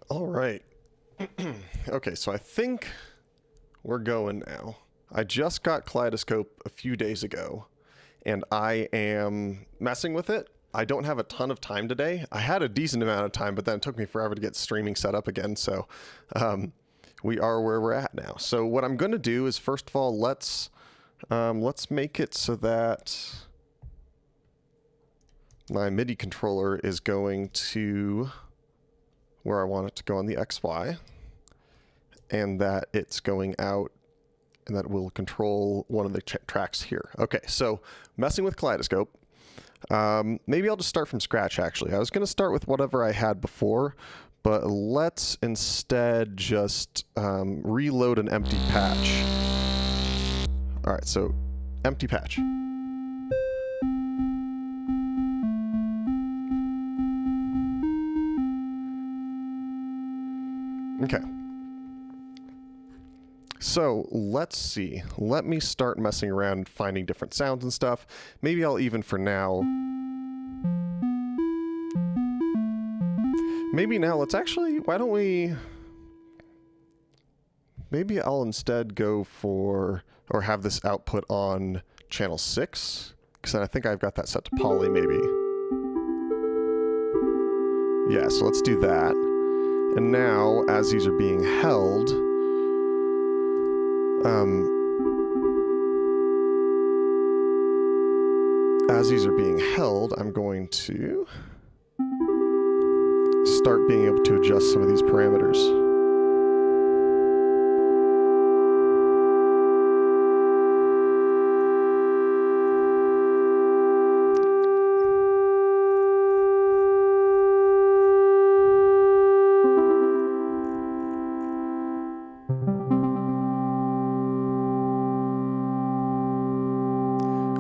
All right. Okay, so I think we're going now. I just got Kaleidoscope a few days ago, and I am messing with it. I don't have a ton of time today. I had a decent amount of time, but then it took me forever to get streaming set up again, so we are where we're at now. So what I'm going to do is, first of all, let's make it so that my MIDI controller is going to where I want it to go on the XY, and that it's going out, and that will control one of the tracks here. Okay, so messing with Kaleidoscope. Maybe I'll just start from scratch, actually. I was going to start with whatever I had before, but let's instead just reload an empty patch. All right, so empty patch. Okay. So let's see. Let me start messing around finding different sounds and stuff. Maybe I'll even for now. Maybe now let's actually, why don't we, maybe I'll instead go for, or have this output on channel 6, because then I think I've got that set to poly maybe. Yeah, so let's do that. And now, as these are being held, I'm going to start being able to adjust some of these parameters.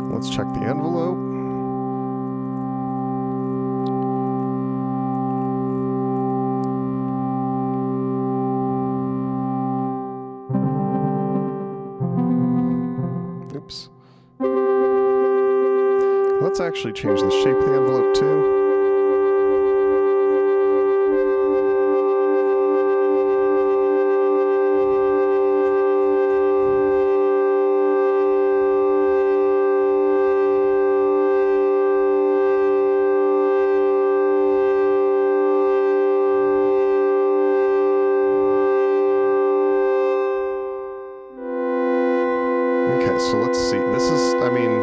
Let's check the envelope. Oops. Let's actually change the shape of the envelope too. So let's see. This is, I mean,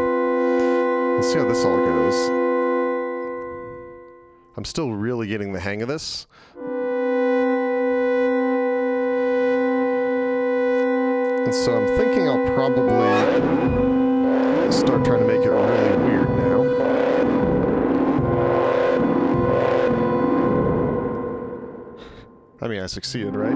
let's see how this all goes. I'm still really getting the hang of this. And so I'm thinking I'll probably start trying to make it really weird now. I mean, I succeeded, right?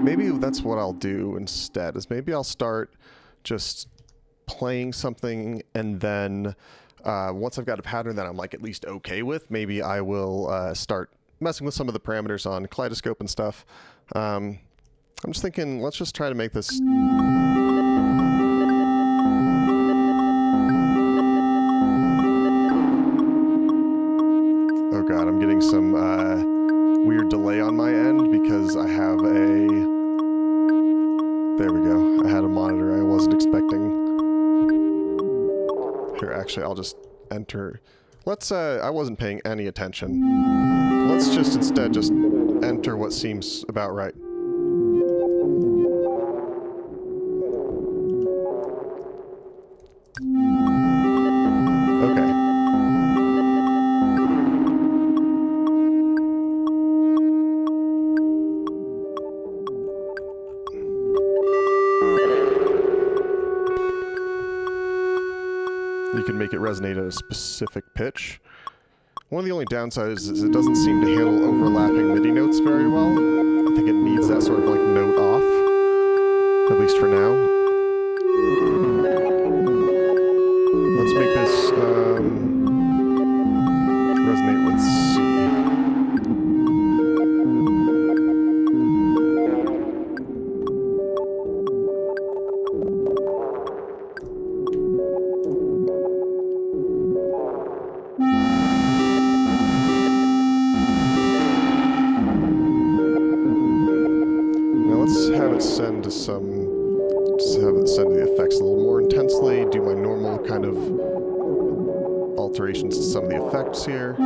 Maybe that's what I'll do instead, is maybe I'll start just playing something, and then once I've got a pattern that I'm like at least okay with, maybe I will start messing with some of the parameters on Kaleidoscope and stuff. I'm just thinking, let's just try to make this. Oh god, I'm getting some weird delay on my end because I have a... There we go. I had a monitor I wasn't expecting. Here, actually, I'll just enter. Let's, I wasn't paying any attention. Let's just instead just enter what seems about right. Okay. You can make it resonate at a specific pitch. One of the only downsides is it doesn't seem to handle overlapping MIDI notes very well. I think it needs that sort of like note off, at least for now. resonate with C. Now let's have it send to just have it send to the effects a little more intensely, do my normal kind of alterations to some of the effects here.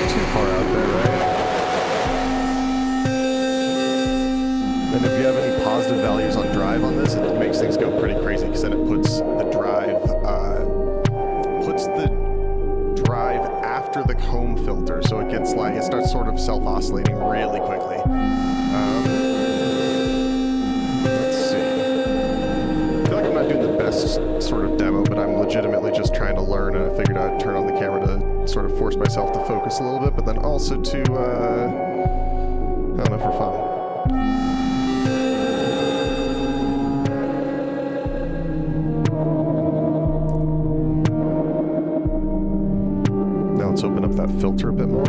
Too far out there, right? And if you have any positive values on drive on this, it makes things go pretty crazy because then it puts the drive after the comb filter, so it starts sort of self-oscillating really quickly. Let's see. I feel like I'm not doing the best sort of demo, but I'm legitimately just trying to learn, and I figured I'd turn on the camera to sort of force myself to focus a little bit, but then also to, I don't know, for fun. Now let's open up that filter a bit more.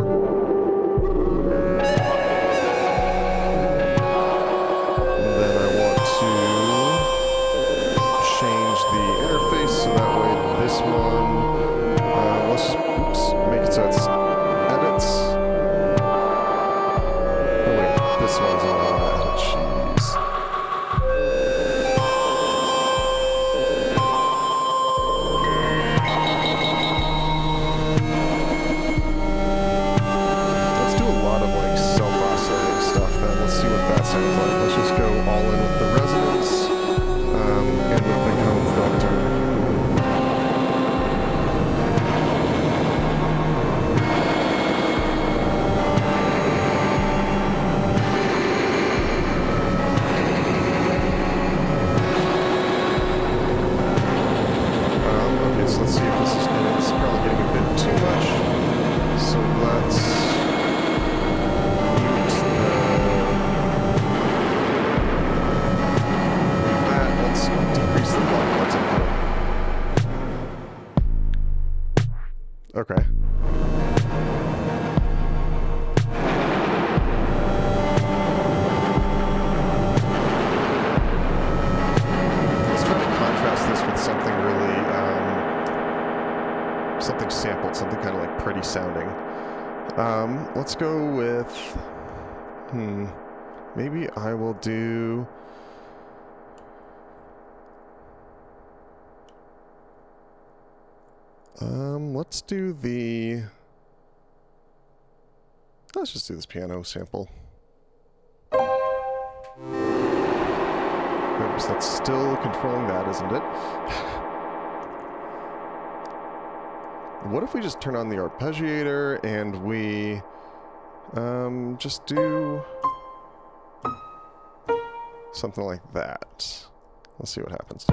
So that way this one, let's just make it so it's edits. Oh wait, this one's on edit, jeez. Let's do a lot of like self-oscillating stuff then. Let's see what that sounds like. Let's just go all in with the resonance and with the comb filter. Okay. Let's try to contrast this with something really, something sampled, something kind of like pretty sounding. Let's go with, maybe I will do, let's just do this piano sample. Oops, that's still controlling that, isn't it? What if we just turn on the arpeggiator and we just do something like that? Let's see what happens.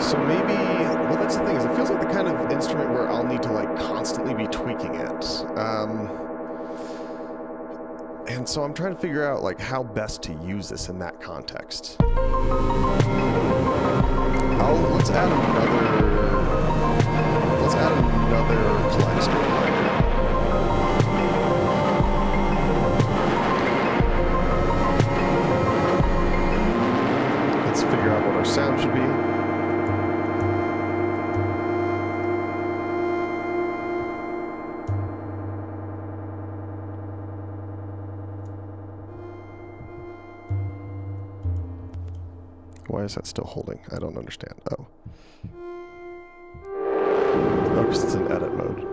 So maybe, well, that's the thing, is it feels like the kind of instrument where I'll need to like constantly be tweaking it. And so I'm trying to figure out like how best to use this in that context. Let's add another Kaleidoscope. Let's figure out what our sound should be. Why is that still holding? I don't understand. Oh. Oh, because it's in edit mode.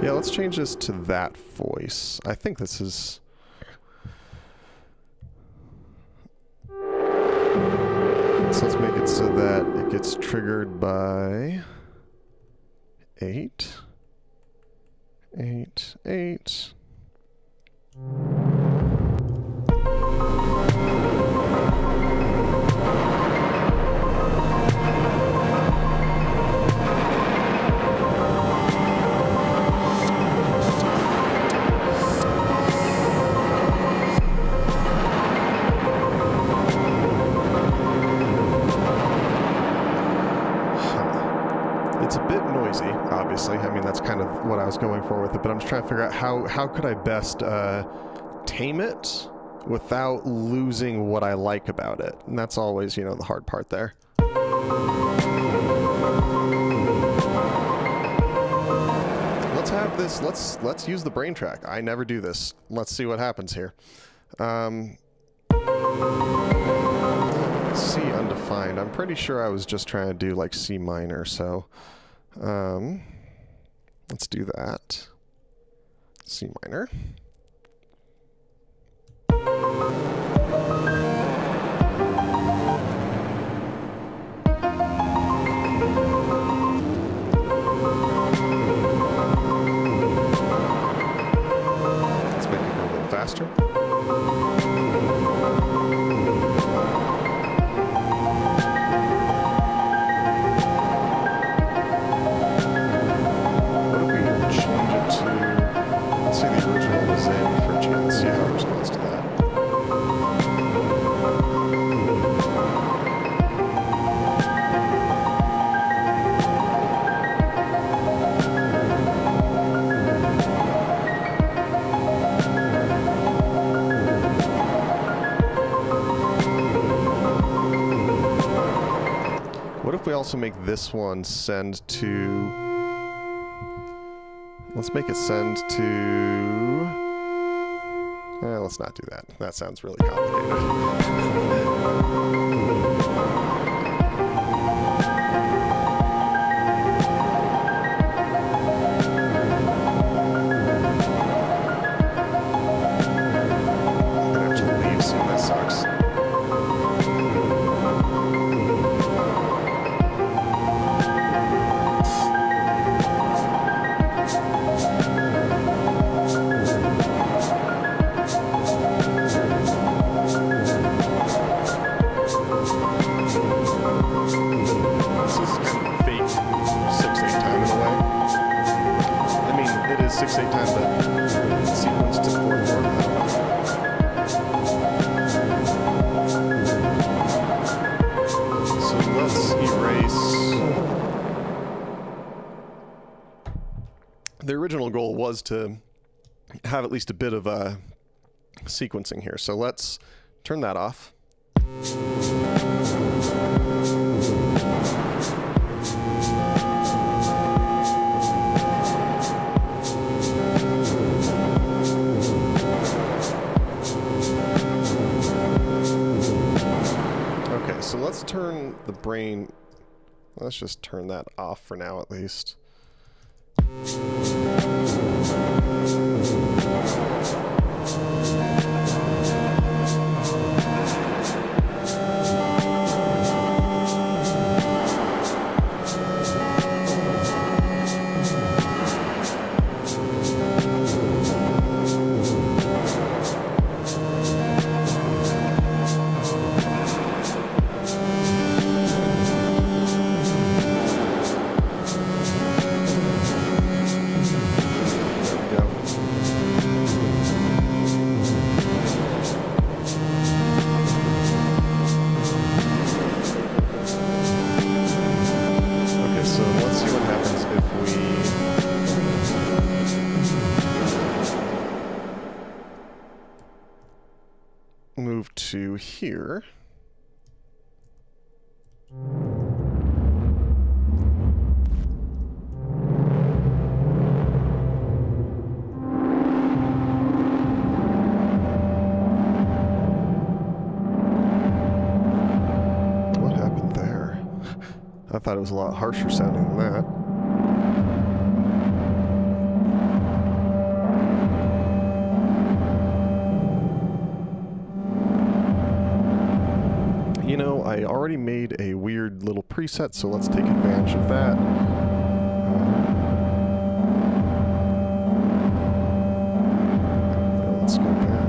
Yeah, let's change this to that voice. I think this is... So let's make it so that it gets triggered by 8, 8, 8. It's a bit noisy, obviously. I mean, that's kind of what I was going for with it, but I'm just trying to figure out how could I best tame it without losing what I like about it. And that's always, you know, the hard part there. Let's have this, let's use the brain track. I never do this. Let's see what happens here. C undefined. I'm pretty sure I was just trying to do like C minor, so let's do that. C minor. Let's make it go a little faster. What if we also make this one send to... Let's make it send to... let's not do that. That sounds really complicated. the original goal was to have at least a bit of sequencing here. So let's turn that off. Okay, so let's turn the brain, let's just turn that off for now at least. Move to here. What happened there? I thought it was a lot harsher sounding than that. You know, I already made a weird little preset, so let's take advantage of that. Let's go back.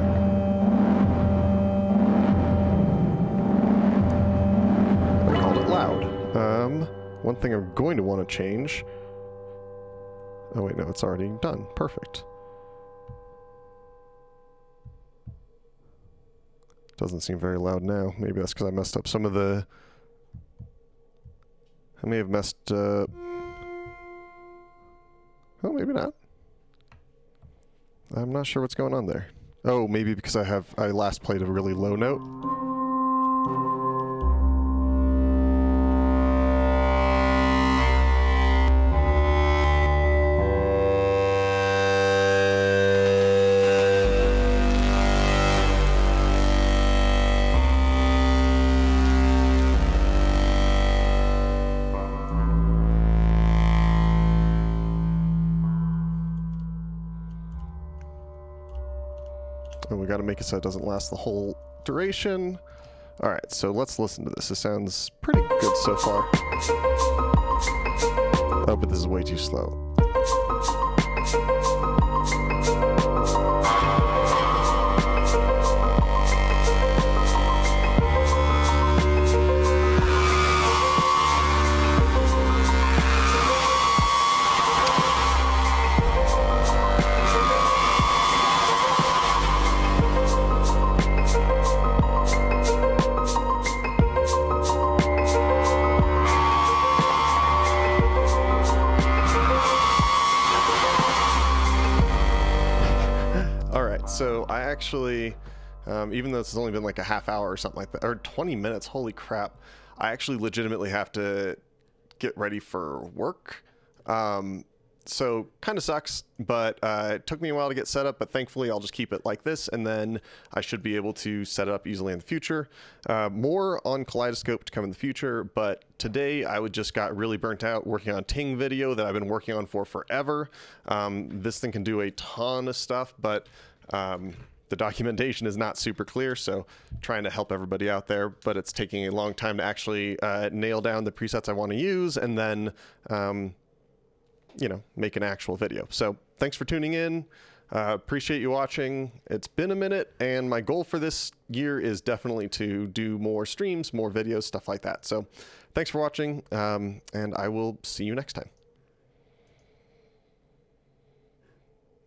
I called it loud. One thing I'm going to want to change. Oh wait, no, it's already done. Perfect. Doesn't seem very loud now. Maybe that's because I messed up some of the... I may have messed up... Oh, maybe not. I'm not sure what's going on there. Oh, maybe because I last played a really low note. And we got to make it so it doesn't last the whole duration. All right, so let's listen to this. This sounds pretty good so far. Oh, but this is way too slow. So I actually, even though this has only been like a half hour or something like that, or 20 minutes, holy crap, I actually legitimately have to get ready for work. So kind of sucks, but it took me a while to get set up, but thankfully I'll just keep it like this, and then I should be able to set it up easily in the future. More on Kaleidoscope to come in the future, but today I just got really burnt out working on Ting video that I've been working on for forever. This thing can do a ton of stuff, but the documentation is not super clear, so trying to help everybody out there, but it's taking a long time to actually nail down the presets I want to use, and then you know, make an actual video. So thanks for tuning in. Appreciate you watching. It's been a minute, and my goal for this year is definitely to do more streams, more videos, stuff like that. So thanks for watching, and I will see you next time.